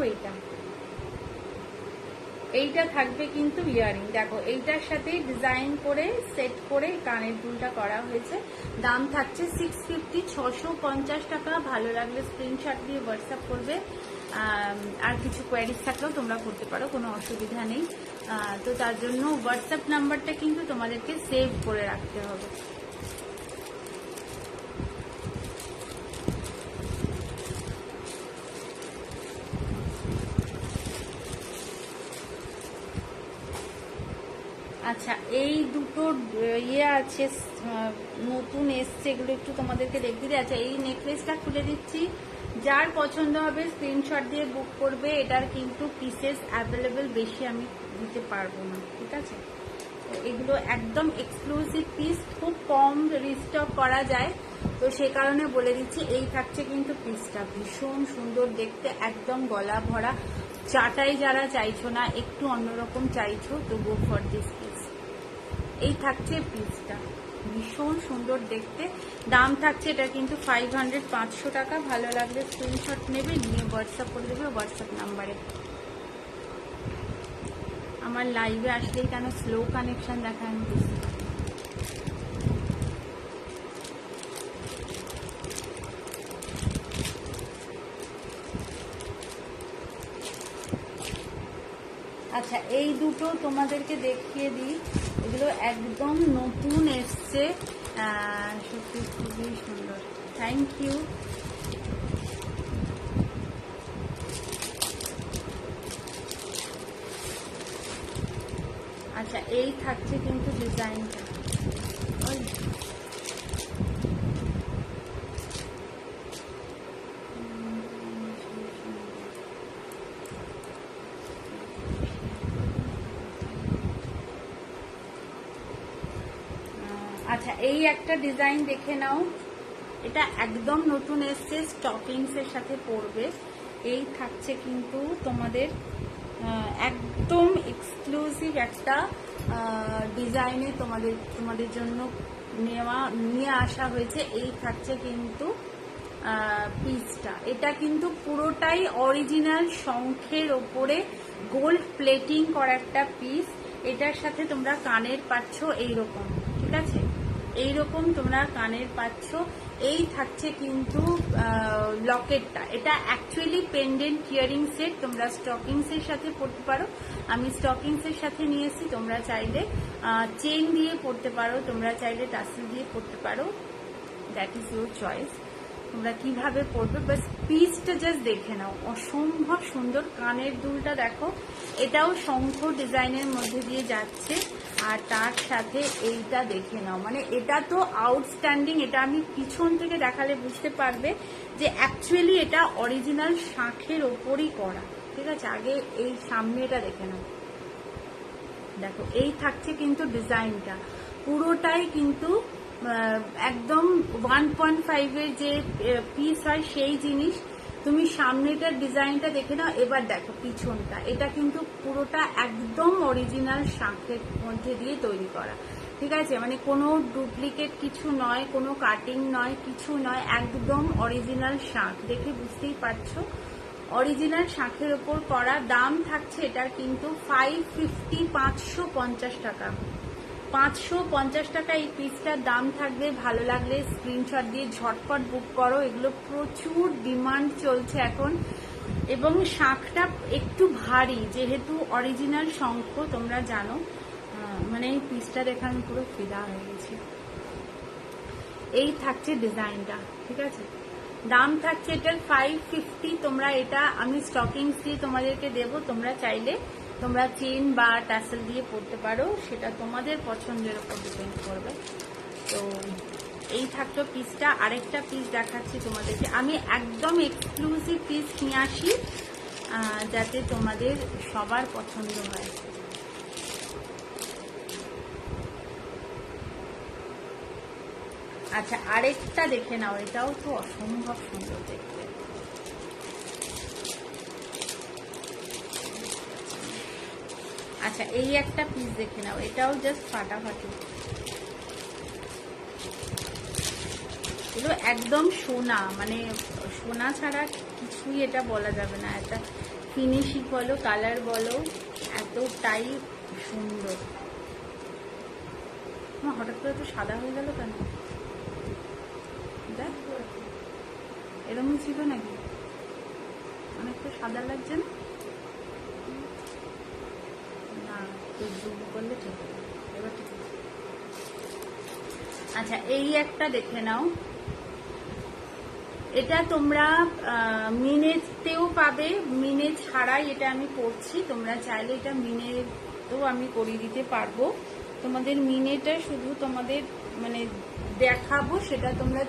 Speaker 1: এইটা থাকবে কিন্তু ইয়াররিং, দেখো এইটার সাথে ডিজাইন করে সেট করে কানের দুলটা করা হয়েছে। দাম থাকছে 650, 650 টাকা। ভালো লাগলে স্ক্রিনশট দিয়ে হোয়াটসঅ্যাপ করবে। আর কিছু কোয়ারিজ থাকলেও তোমরা করতে পারো, কোনো অসুবিধা নেই। তো তার জন্য হোয়াটসঅ্যাপ নাম্বারটা কিন্তু তোমাদেরকে সেভ করে রাখতে হবে। আচ্ছা, এই দুটো ইয়ে আছে, নতুন এসছে, এগুলো একটু তোমাদেরকে দেখতে দিই। আচ্ছা, এই নেকলেসটা খুলে দিচ্ছি, যার পছন্দ হবে স্ক্রিনশট দিয়ে বুক করবে। এটার কিন্তু পিসেস অ্যাভেলেবেল বেশি আমি দিতে পারবো না, ঠিক আছে। এগুলো একদম এক্সক্লুসিভ পিস, খুব কম রিস্টক করা যায়, তো সে কারণে বলে দিচ্ছি। এই থাকছে কিন্তু পিসটা, ভীষণ সুন্দর দেখতে, একদম গলা ভরা চাটাই যারা চাইছো না, একটু অন্যরকম চাইছো, তো গো ফর দিস পিস। এই থাকছে পিসটা, ভীষণ সুন্দর দেখতে। দাম থাকছে এটা কিন্তু 500, 500 টাকা। ভালো লাগলে স্ক্রিনশট নেবে, নিয়ে হোয়াটসঅ্যাপ করে দেবে হোয়াটসঅ্যাপ নাম্বারে। আমার লাইভে আসলেই কেন স্লো কানেকশন দেখায় আমি বুঝতে পারি। আচ্ছা, এই দুটো তোমাদেরকে দেখিয়ে দিই, এগুলো একদম নতুন এসছে, সত্যি খুবই সুন্দর। Thank you. আচ্ছা, এই থাকছে কিন্তু ডিজাইনটা, আচ্ছা এই একটা ডিজাইন দেখে নাও, এটা একদম নতুন এসছে, স্টকিংস এর সাথে পরবে। এই থাকছে কিন্তু তোমাদের একদম এক্সক্লুসিভ একটা ডিজাইনে তোমাদের জন্য নিয়ে আসা হয়েছে। এই থাকছে কিন্তু পিসটা, এটা কিন্তু পুরোটাই অরিজিনাল শঙ্খের ওপরে গোল্ড প্লেটিং করা একটা পিস। এটার সাথে তোমরা কানের পাচ্ছ এইরকম, ঠিক আছে, এইরকম তোমরা কানের পাচ্ছ। এই থাকছে কিন্তু লকেটটা, এটা অ্যাকচুয়ালি পেন্ডেন্ট ইয়ারিং সেট, তোমরা স্টকিংস এর সাথে পরতে পারো। আমি স্টকিংস এর সাথে নিয়েছি, তোমরা চাইলে চেন দিয়ে পরতে পারো, তোমরা চাইলে টাসেল দিয়ে পরতে পারো, দ্যাট ইজ ইউর চয়েস, তোমরা কিভাবে পরবে। বাস পিসটা জাস্ট দেখে নাও, অসম্ভব সুন্দর। কানের দুলটা দেখো, এটাও শঙ্খ ডিজাইনের মধ্যে দিয়ে যাচ্ছে, আর তার সাথে এইটা দেখে নাও, মানে এটা তো আউটস্ট্যান্ডিং। এটা আমি পিছন থেকে দেখালে বুঝতে পারবে যে অ্যাকচুয়ালি এটা অরিজিনাল শাঁখের ওপরই করা, ঠিক আছে। আগে এই সামনে এটা দেখে নাও, দেখো এই থাকছে কিন্তু ডিজাইনটা, পুরোটাই কিন্তু একদম 1.5 এর যে পিস হয় সেই জিনিস। তুমি সামনেটার ডিজাইনটা দেখে নাও, এবার দেখো পিছনটা। এটা কিন্তু পুরোটা একদম অরিজিনাল শাঁখের মধ্যে দিয়ে তৈরি করা, ঠিক আছে? মানে কোনো ডুপ্লিকেট কিছু নয়, কোনো কাটিং নয়, কিছু নয়, একদম অরিজিনাল শাঁখ। দেখে বুঝতেই পারছো অরিজিনাল শাঁখের ওপর করা। দাম থাকছে এটার কিন্তু 550, 550 টাকা। 550 টাকা এই পিসটার দাম থাকবে। ভালো লাগলে স্ক্রিনশট দিয়ে ঝটপট বুক করো, এগুলো প্রচুর ডিমান্ড চলছে এখন। এবং শাঁখটা একটু ভারী, যেহেতু অরিজিনাল শঙ্খ তোমরা জানো। মানে এই পিসটা দেখে আমি পুরো ফিদা হয়ে গেছি। এই থাকছে ডিজাইনটা, ঠিক আছে? দাম থাকছে এটার 550। তোমরা এটা আমি স্টকিংস দিয়ে তোমাদেরকে দেবো, তোমরা চাইলে তোমরা চেন বা টাসেল দিয়ে পরতে পারো, সেটা তোমাদের পছন্দের উপর ডিপেন্ড করবে। তো এই থাকতো পিসটা। আরেকটা পিস দেখাচ্ছি তোমাদেরকে, আমি একদম এক্সক্লুসিভ পিস নিয়ে আসি যাতে তোমাদের সবার পছন্দ হয়। আচ্ছা, আরেকটা দেখে নাও, এটাও তো অসম্ভব সুন্দর দেখতে। আচ্ছা, এই একটা পিস দেখে নাও, এটাও জাস্ট ফাটাফাটি। এগুলো একদম সোনা, মানে সোনা ছাড়া কিছুই এটা বলা যাবে না। এটা ফিনিশিং বলো, কালার বলো, এতটাই সুন্দর। হঠাৎ করে তো সাদা হয়ে গেল কেন? দেখ, এরকমই ছিল নাকি? অনেকটা সাদা লাগছে না? না, তো জুম করলে ঠিক আছে। এবার ঠিক আছে। আচ্ছা, এই একটা দেখে নাও, এটা তোমরা মিনেতেও পাবে, মিনে ছাড়াই এটা আমি পরছি। তোমরা চাইলে এটা মিনেতেও আমি করিয়ে দিতে পারবো। তোমাদের মিনেটা শুধু তোমাদের মানে দেখাবো, সেটা তোমরা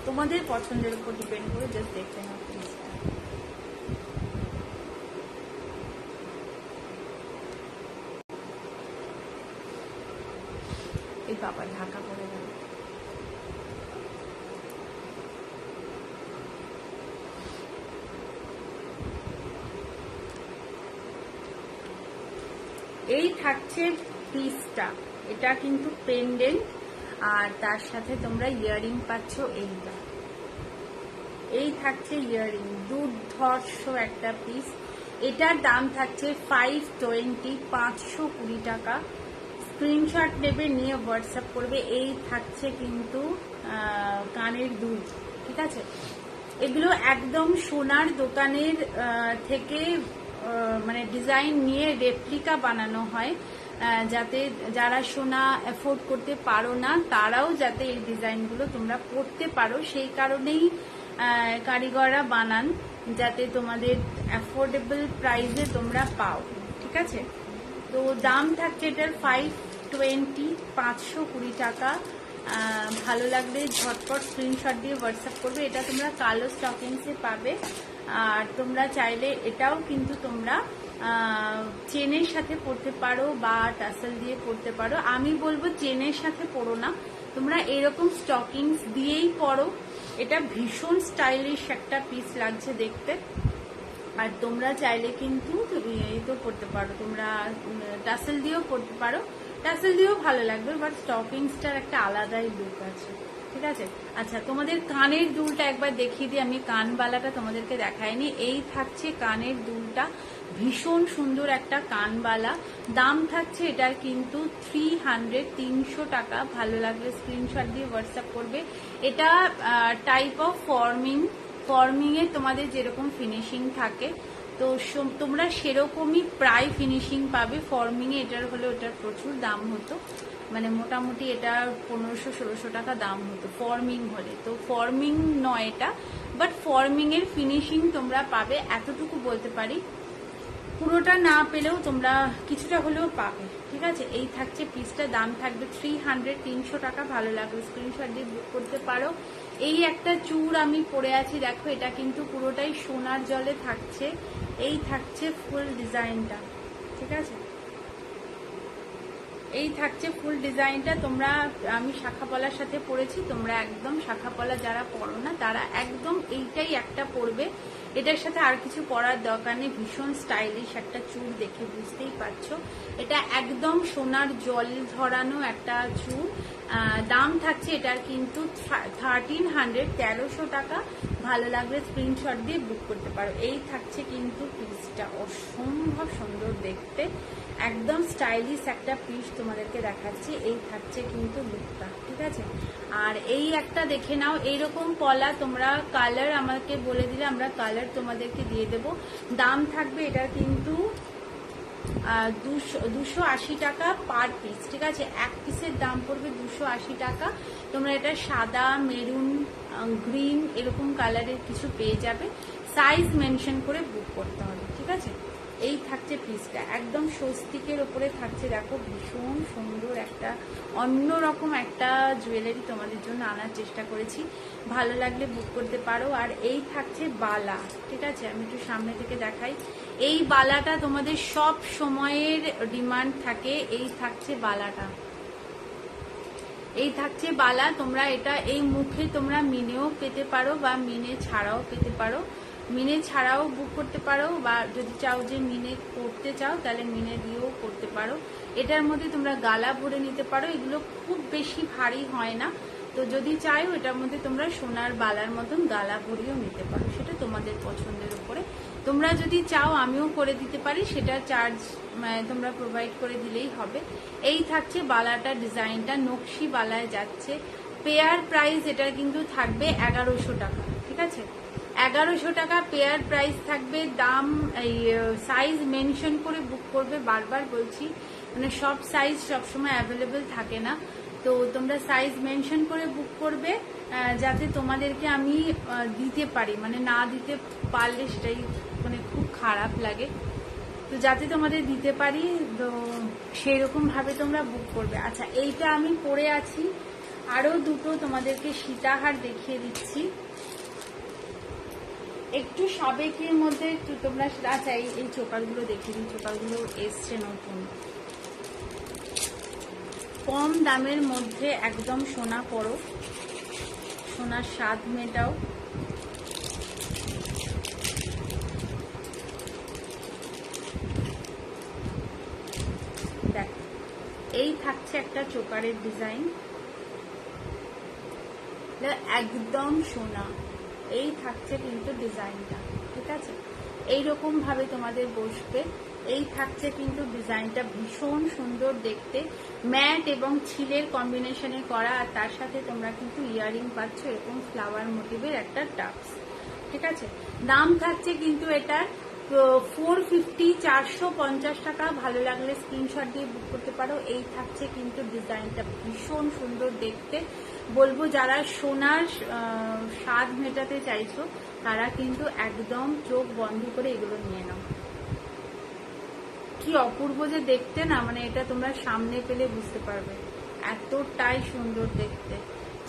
Speaker 1: তোমাদের পছন্দের উপর ডিপেন্ড করে জাস্ট দেখে নাও প্লিজ। এই বাবা ঢাকা পড়ে গেল। এই থাকছে পিসটা, এটা কিন্তু পেন্ডেন্ট, আর তার সাথে তোমরা ইয়াররিং পাচ্ছ। এইটা, এই থাকছে ইয়াররিং, দুর্ধর্ষ একটা পিস। এটার দাম থাকছে 520, 520 টাকা। স্ক্রিনশট নেবে, নিয়ে হোয়াটসঅ্যাপ করবে। এই থাকছে কিন্তু কানের দুল, ঠিক আছে? এগুলো একদম সোনার দোকানের থেকে মানে ডিজাইন নিয়ে রেপ্লিকা বানানো হয়, যাতে যারা সোনা অ্যাফোর্ড করতে পারো না তারাও যাতে এই ডিজাইনগুলো তোমরা পরতে পারো, সেই কারণেই কারিগররা বানান, যাতে তোমাদের অ্যাফোর্ডেবল প্রাইসে তোমরা পাও, ঠিক আছে? তো দাম থাকছে এটার 520, 520 টাকা। ভালো লাগলে ঝটপট স্ক্রিনশট দিয়ে হোয়াটসঅ্যাপ করবে। এটা তোমরা কালো স্টকিংসে পাবে। আর তোমরা চাইলে এটাও কিন্তু তোমরা চেনের সাথে পরতে পারো বা টাসেল দিয়ে পরতে পারো। আমি বলবো চেনের সাথে পরো না, তোমরা এরকম স্টকিংস দিয়েই পরো। এটা ভীষণ স্টাইলিশ একটা পিস লাগছে দেখতে। আর তোমরা চাইলে কিন্তু এই তো পরতে পারো, তোমরা টাসেল দিয়েও পরতে পারো, টাসেল দিয়েও ভালো লাগবে, বাট স্টকিংসটার একটা আলাদাই লুক আছে, ঠিক আছে? আচ্ছা, তোমাদের কানের দুলটা একবার দেখিয়ে দিই। আমি কানবালাটা তোমাদেরকে দেখাইনি। এই থাকছে কানের দুলটা, ভীষণ সুন্দর একটা কানবালা। দাম থাকছে এটার কিন্তু 300 টাকা। ভালো লাগলে স্ক্রিনশট দিয়ে হোয়াটসঅ্যাপ করবে। এটা টাইপ অফ ফর্মিং এ তোমাদের যেরকম ফিনিশিং থাকে, তো তোমরা সেরকমই প্রায় ফিনিশিং পাবে। ফর্মিং এ এটার হলে ওটার প্রচুর দাম হতো, মানে মোটামুটি এটা 1500-1600 টাকা দাম হতো ফর্মিং হলে। তো ফর্মিং নয় এটা, বাট ফর্মিং এর ফিনিশিং তোমরা পাবে, এতটুকু বলতে পারি। পুরোটা না পেলেও তোমরা কিছুটা হলেও পাবে, ঠিক আছে? এই থাকছে পিসটা, দাম থাকবে 300 টাকা। ভালো লাগবে স্ক্রিনশট দিয়ে বুক করতে পারো। এই একটা চূড় আমি পরে আছি, দেখো, এটা কিন্তু পুরোটাই সোনার জলে থাকছে। এই থাকছে ফুল ডিজাইনটা, ঠিক আছে? এই থাকছে ফুল ডিজাইনটা। তোমরা, আমি শাখা পলার সাথে পরেছি, তোমরা একদম শাখা পলা যারা পরো না তারা একদম এইটাই একটা পরবে, এটার সাথে আর কিছু পরার দরকার নেই। ভীষণ স্টাইলিশ একটা চুড়, দেখে বুঝতেই পারছো এটা একদম সোনার জল ধরানো একটা চুড়। দাম থাকছে এটার কিন্তু 1300, 1300 টাকা। ভালো লাগলে স্ক্রিনশট দিয়ে বুক করতে পারো। এই থাকছে কিন্তু পিসটা, অসম্ভব সুন্দর দেখতে, একদম স্টাইলিশ একটা পিস তোমাদেরকে দেখাচ্ছি। এই থাকছে কিন্তু লুকটা, ঠিক আছে। আর এই একটা দেখে নাও, এইরকম পলা তোমরা কালার আমাকে বলে দিলে আমরা কালার তোমাদেরকে দিয়ে দেব। দাম থাকবে এটার কিন্তু 280 টাকা পার পিস, ঠিক আছে। এক পিসের দাম পড়বে 280 টাকা। তোমরা এটা সাদা, মেরুন, গ্রিন এরকম কালারের কিছু পেয়ে যাবে। সাইজ মেনশন করে বুক করতে হবে, ঠিক আছে। এই থাকছে পিসটা, একদম স্বস্তিকের ওপরে থাকছে। দেখো ভীষণ সুন্দর একটা অন্যরকম একটা জুয়েলারি তোমাদের জন্য আনার চেষ্টা করেছি। ভালো লাগলে বুক করতে পারো। আর এই থাকছে বালা, ঠিক আছে। আমি একটু সামনে থেকে দেখাই। এই বালাটা তোমাদের সব সময়ের ডিমান্ড থাকে। এই থাকছে বালাটা, এই থাকছে বালা। তোমরা এটা এই মুখে তোমরা মিনেও পেতে পারো বা মিনে ছাড়াও পেতে পারো। মিনে ছাড়াও বুক করতে পারো, বা যদি চাও যে মিনে করতে চাও তাহলে মিনে দিয়েও করতে পারো। এটার মধ্যে তোমরা গালা ভরে নিতে পারো, এগুলো খুব বেশি ভারী হয় না। তো যদি চাও এটার মধ্যে তোমরা সোনার বালার মতন গালা ভরিয়েও নিতে পারো, সেটা তোমাদের পছন্দের উপরে। তোমরা যদি চাও আমিও করে দিতে পারি, সেটা চার্জ তোমরা প্রোভাইড করে দিলেই হবে। এই থাকছে বালাটা, ডিজাইনটা নকশি বালায় যাচ্ছে। পেয়ার প্রাইস এটার কিন্তু থাকবে 1100 টাকা, ঠিক আছে। 1100 টাকা পেয়ার প্রাইস থাকবে। দাম এই সাইজ মেনশন করে বুক করবে, বারবার বলছি, মানে সব সাইজ সবসময় অ্যাভেলেবেল থাকে না। তো তোমরা সাইজ মেনশন করে বুক করবে, যাতে তোমাদেরকে আমি দিতে পারি, মানে না দিতে পারলে সেটাই মানে খুব খারাপ লাগে। তো যাতে তোমাদের দিতে পারি, তো সেই রকম ভাবে তোমরা বুক করবে। আচ্ছা, এইটা আমি পরে আছি। আরো দুটো তোমাদেরকে সীতাহার দেখিয়ে দিচ্ছি, একটু সাবেকের মধ্যে একটু তোমরা। আচ্ছা, এই চোকারগুলো দেখিয়ে দিই। চোকারগুলো এসছে নতুন, কম দামের মধ্যে একদম সোনা পরো, সোনার স্বাদ মেটাও। দেখ, এই থাকছে একটা চোকারের ডিজাইন, একদম সোনা। এই থাকছে কিন্তু ডিজাইনটা, ঠিক আছে। এইরকম ভাবে তোমাদের বসবে। এই থাকছে কিন্তু ডিজাইনটা, ভীষণ সুন্দর দেখতে, ম্যাট এবং ছিলের কম্বিনেশনে করা। আর তার সাথে তোমরা কিন্তু ইয়ারিং পাচ্ছ এরকম ফ্লাওয়ার মোটিভের একটা টাপস, ঠিক আছে। দাম থাকছে কিন্তু এটার 450, 450 টাকা। ভালো লাগলে স্ক্রিনশট দিয়ে বুক করতে পারো। এই থাকছে কিন্তু ডিজাইনটা, ভীষণ সুন্দর দেখতে। বলবো যারা সোনার স্বাদ মেটাতে চাইছো তারা কিন্তু একদম চোখ বন্ধ করে এগুলো নিয়ে নাও। কি অপূর্ব যে দেখতে না, মানে এটা তোমরা সামনে পেলে বুঝতে পারবে, এতটাই সুন্দর দেখতে।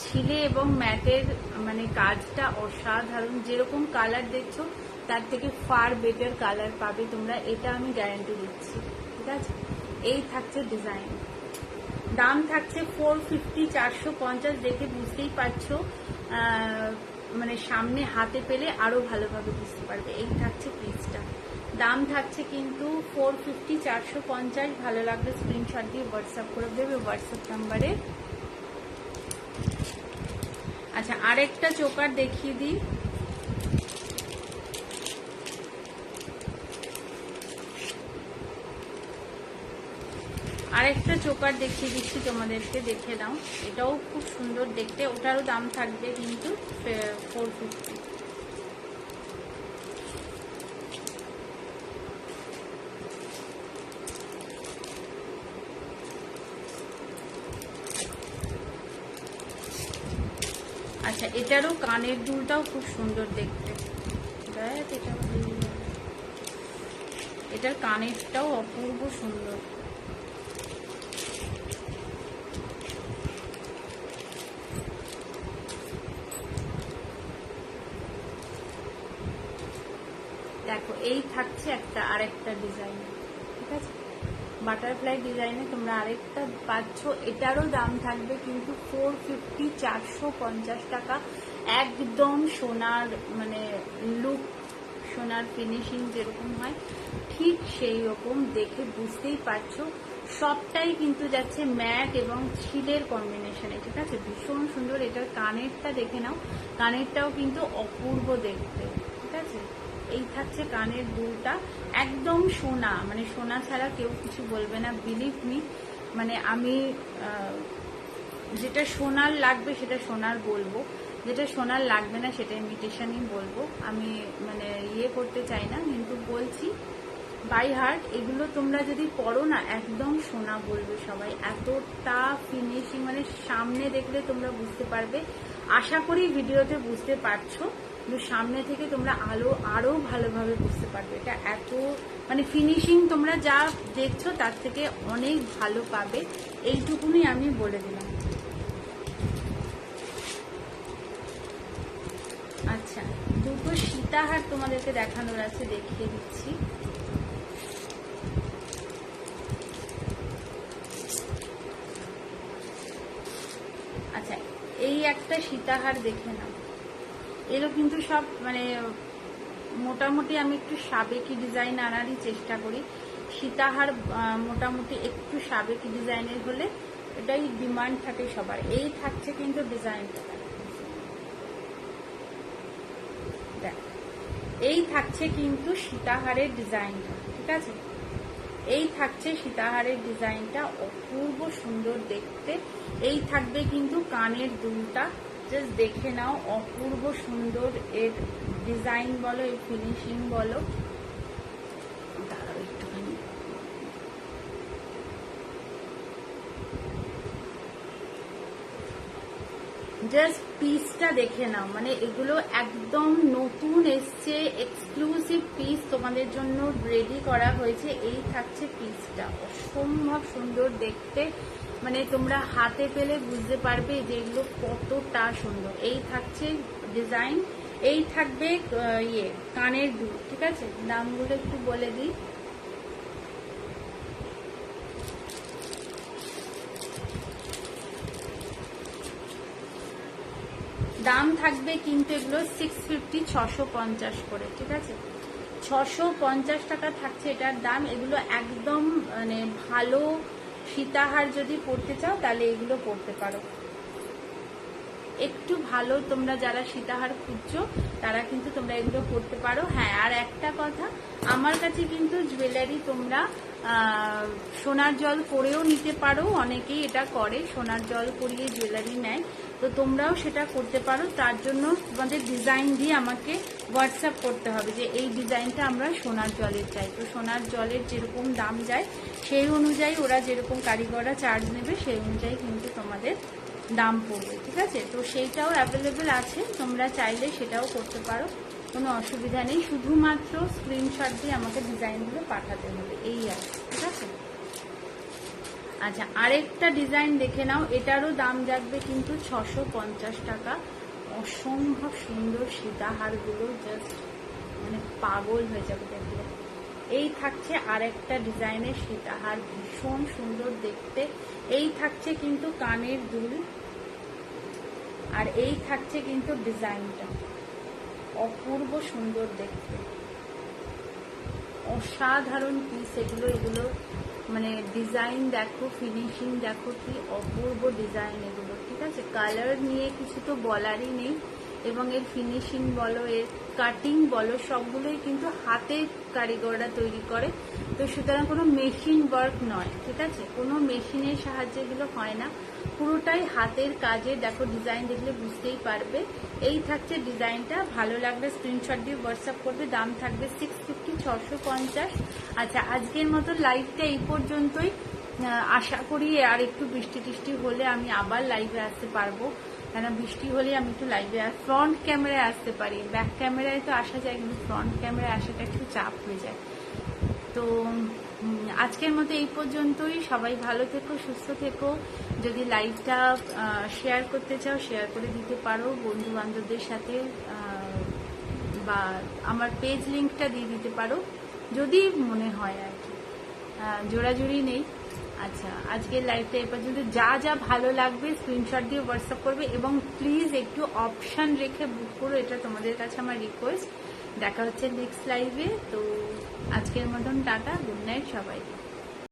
Speaker 1: ছিলে এবং ম্যাটের মানে কাজটা অসাধারণ। যেরকম কালার দেখছো তার থেকে ফার বেটার কালার পাবে তোমরা, এটা আমি গ্যারান্টি দিচ্ছি, ঠিক আছে। এই থাকছে ডিজাইন। দাম থাকছে 450, 450। দেখে বুঝতেই পারছো, মানে সামনে হাতে পেলে আরো ভালোভাবে বুঝতে পারবে। এই থাকছে পিসটা, দাম থাকছে কিন্তু 450, 450। ভালো লাগলে স্ক্রিনশট দিয়ে হোয়াটসঅ্যাপ করে দেবে হোয়াটসঅ্যাপ নাম্বারে। আচ্ছা, আরেকটা চোকার দেখিয়ে দিই। আরেকটা চোকার দেখিয়ে দিচ্ছি তোমাদেরকে, দেখে নাও। এটাও খুব সুন্দর দেখতে, ওটারও দাম থাকবে কিন্তু 450। আচ্ছা, এটারও কানের দুলটাও খুব সুন্দর দেখতে, এটার কানেরটাও অপূর্ব সুন্দর। দেখো, এই থাকছে একটা আরেকটা ডিজাইন, ঠিক আছে। বাটারফ্লাই ডিজাইনে তোমরা আরেকটা পাচ্ছ, এটারও দাম থাকবে কিন্তু 450, 450 টাকা। একদম সোনার মানে লুক, সোনার ফিনিশিং যেরকম হয় ঠিক সেই রকম, দেখে বুঝতেই পারছো। সবটাই কিন্তু যাচ্ছে ম্যাট এবং ছিলের কম্বিনেশনে, ঠিক আছে, ভীষণ সুন্দর। এটার কানেরটা দেখে নাও, কানেরটাও কিন্তু অপূর্ব দেখতে, ঠিক আছে। এই থাকছে কানের দুলটা, একদম সোনা, মানে সোনা ছাড়া কেউ কিছু বলবে না, বিলিভ মি। মানে আমি যেটা সোনার লাগবে সেটা সোনার বলবো, যেটা সোনার লাগবে না সেটা ইমিটেশনই বলবো। আমি মানে ইয়ে করতে চাই না, কিন্তু বলছি বাই হার্ট। এগুলো তোমরা যদি পড়ো না একদম সোনা বলবে সবাই, এতটা ফিনিশিং, মানে সামনে দেখলে তোমরা বুঝতে পারবে। আশা করি ভিডিওতে বুঝতে পারছো, কিন্তু সামনে থেকে তোমরা আরো ভালোভাবে বুঝতে পারবে। এটা এত মানে ফিনিশিং তোমরা যা দেখছো তার থেকে অনেক ভালো পাবে, এইটুকুনি আমি বলে দিলাম। আচ্ছা, দুটো সীতাহার তোমাদেরকে দেখানোর আছে, দেখিয়ে দিচ্ছি। আচ্ছা, এই একটা সীতাহার দেখে নাও, এরও কিন্তু সব মানে মোটামুটি আমি একটু সাবেকি ডিজাইন আনারই চেষ্টা করি। সীতাহার মোটামুটি একটু সাবেকি ডিজাইনের হলে এটাই ডিমান্ড থাকে সবার। এই থাকছে কিন্তু ডিজাইনটা, এই থাকছে কিন্তু সীতাহারের ডিজাইনটা, ঠিক আছে। এই থাকছে সীতাহারের ডিজাইনটা, অপূর্ব সুন্দর দেখতে। এই থাকবে কিন্তু কানের দুলটা, জাস্ট দেখে নাও, অপূর্ব সুন্দর এর ডিজাইন বলো, এর ফিনিশিং বলো। দাঁড়াও একটুখানি, জাস্ট পিসটা দেখে নাও, মানে এগুলো একদম নতুন এসছে, এক্সক্লুসিভ পিস তোমাদের জন্য রেডি করা হয়েছে। এই থাকছে পিসটা, অসম্ভব সুন্দর দেখতে, মানে তোমরা হাতে পেলে বুঝতে পারবে যে এগুলো কতটা সুন্দর। এই থাকছে ডিজাইন, এই থাকবে ইয়ে কানের দুল, ঠিক আছে। দামগুলো একটু বলে দিই। দাম থাকবে কিন্তু এগুলো 650, 650 করে, ঠিক আছে। 650 টাকা থাকছে এটার দাম। এগুলো একদম মানে ভালো সীতাহার যদি পড়তে চাও তাহলে এগুলো পড়তে পারো। একটু ভালো তোমরা যারা সীতাহার খুঁজছো তারা কিন্তু তোমরা এগুলো পড়তে পারো। হ্যাঁ, আর একটা কথা, আমার কাছে কিন্তু জুয়েলারি তোমরা সোনার জল করেও নিতে পারো, অনেকেই এটা করে, সোনার জল করিয়ে জুয়েলারি নেয়, তো তোমরাও সেটা করতে পারো। তার জন্য তোমাদের ডিজাইন দিয়ে আমাকে হোয়াটসঅ্যাপ করতে হবে যে এই ডিজাইনটা আমরা সোনার জলের চাই। তো সোনার জলের যেরকম দাম যায় সেই অনুযায়ী ওরা যেরকম কারিগররা চার্জ নেবে সেই অনুযায়ী কিন্তু তোমাদের দাম পড়বে, ঠিক আছে। তো সেইটাও অ্যাভেলেবেল আছে, তোমরা চাইলে সেটাও করতে পারো, কোনো অসুবিধা নেই। শুধুমাত্র স্ক্রিনশট দিয়ে আমাকে ডিজাইনগুলো পাঠাতে হবে, এই আছে, ঠিক আছে। আচ্ছা, আরেকটা ডিজাইন দেখে নাও, এটারও দাম যাবে কিন্তু 650 টাকা। অসম্ভব সুন্দর সীতাহারগুলো, জাস্ট মানে পাগল হয়ে যাবে দেখলে। এই থাকছে আরেকটা ডিজাইনের সীতাহার, ভীষণ সুন্দর দেখতে। এই থাকছে কিন্তু কানের দুল, আর এই থাকছে কিন্তু ডিজাইনটা, অপূর্ব সুন্দর দেখতে, অসাধারণ পিস এগুলো। এগুলো মানে ডিজাইন দেখো, ফিনিশিং দেখো, কি অপূর্ব ডিজাইন এগুলো, ঠিক আছে। কালার নিয়ে কিছু তো বলারই নেই, এবং এর ফিনিশিং বলো, এর কাটিং বলো, সবগুলোই কিন্তু হাতের কারিগররা তৈরি করে। তো সুতরাং কোনো মেশিন ওয়ার্ক নয়, ঠিক আছে, কোনো মেশিনের সাহায্যে এগুলো হয় না, পুরোটাই হাতের কাজে। দেখো ডিজাইন দেখলে বুঝতেই পারবে। এই থাকছে ডিজাইনটা, ভালো লাগলে স্ক্রিনশট দিয়ে হোয়াটসঅ্যাপ করবে। দাম থাকবে 650, 650। আচ্ছা, আজকের মতো লাইভটা এই পর্যন্তই। আশা করি আর একটু বৃষ্টি টিষ্টি হলে আমি আবার লাইভে আসতে পারবো, কেন বৃষ্টি হলে আমি একটু লাইভে ফ্রন্ট ক্যামেরায় আসতে পারি, ব্যাক ক্যামেরায় তো আসা যায়, কিন্তু ফ্রন্ট ক্যামেরায় আসাটা একটু চাপ হয়ে যায়। তো আজকের মতো এই পর্যন্তই। সবাই ভালো থেকো, সুস্থ থেকো। যদি লাইভটা শেয়ার করতে চাও শেয়ার করে দিতে পারো বন্ধু বান্ধবদের সাথে, বা আমার পেজ লিঙ্কটা দিয়ে দিতে পারো যদি মনে হয় আর কি।
Speaker 2: জোড়াজুড়ি নেই। আচ্ছা, আজকের লাইভটা এ পর্যন্ত। যা যা ভালো লাগবে স্ক্রিনশট দিয়ে হোয়াটসঅ্যাপ করবে এবং প্লিজ একটু অপশান রেখে বুক করো, এটা তোমাদের কাছে আমার রিকোয়েস্ট। দেখা হচ্ছে নেক্সট লাইভে। তো আজকের মতন টাটা, গুড নাইট সবাইকে।